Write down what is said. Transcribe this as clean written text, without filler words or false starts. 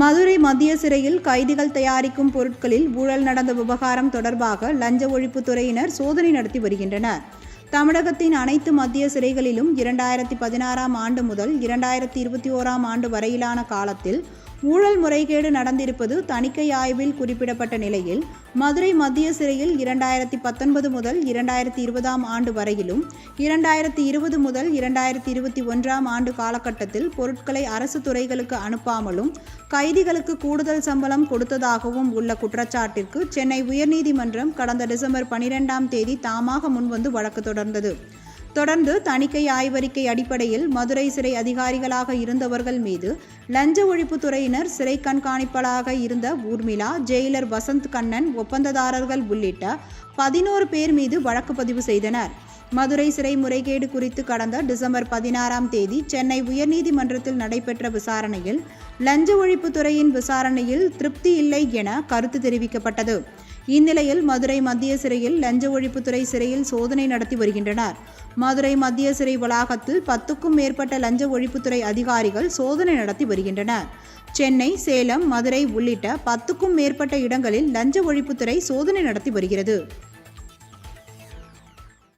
மதுரை மத்திய சிறையில் கைதிகள் தயாரிக்கும் பொருட்களில் ஊழல் நடந்த விவகாரம் தொடர்பாக லஞ்ச ஒழிப்புத்துறையினர் சோதனை நடத்தி வருகின்றனர். தமிழகத்தின் அனைத்து மத்திய சிறைகளிலும் 2016ஆம் ஆண்டு முதல் 2021ஆம் ஆண்டு வரையிலான காலத்தில் ஊழல் முறைகேடு நடந்திருப்பது தணிக்கை ஆய்வில் குறிப்பிடப்பட்ட நிலையில், மதுரை மத்திய சிறையில் 2019 முதல் 2020ஆம் ஆண்டு வரையிலும் 2020 முதல் 2021ஆம் ஆண்டு காலகட்டத்தில் பொருட்களை அரசு துறைகளுக்கு அனுப்பாமலும் கைதிகளுக்கு கூடுதல் சம்பளம் கொடுத்ததாகவும் உள்ள குற்றச்சாட்டிற்கு சென்னை உயர்நீதிமன்றம் கடந்த டிசம்பர் 12ஆம் தேதி தாமாக முன்வந்து வழக்கு தொடர்ந்தது. தொடர்ந்து தணிக்கை ஆய்வறிக்கை அடிப்படையில் மதுரை சிறை அதிகாரிகளாக இருந்தவர்கள் மீது லஞ்ச ஒழிப்புத்துறையினர் சிறை கண்காணிப்பாளராக இருந்த ஊர்மிளா, ஜெயிலர் வசந்த் கண்ணன், ஒப்பந்ததாரர்கள் உள்ளிட்ட 11 பேர் மீது வழக்கு பதிவு செய்தனர். மதுரை சிறை முறைகேடு குறித்து கடந்த டிசம்பர் 16ஆம் தேதி சென்னை உயர்நீதிமன்றத்தில் நடைபெற்ற விசாரணையில் லஞ்ச ஒழிப்புத்துறையின் விசாரணையில் திருப்தி இல்லை என கருத்து தெரிவிக்கப்பட்டது. இந்நிலையில் மதுரை மத்திய சிறையில் லஞ்ச ஒழிப்புத்துறை சிறையில் சோதனை நடத்தி வருகின்றனர். மதுரை மத்திய சிறை வளாகத்தில் 10க்கும் மேற்பட்ட லஞ்ச ஒழிப்புத்துறை அதிகாரிகள் சோதனை நடத்தி வருகின்றனர். சென்னை, சேலம், மதுரை உள்ளிட்ட 10க்கும் மேற்பட்ட இடங்களில் லஞ்ச ஒழிப்புத்துறை சோதனை நடத்தி வருகிறது.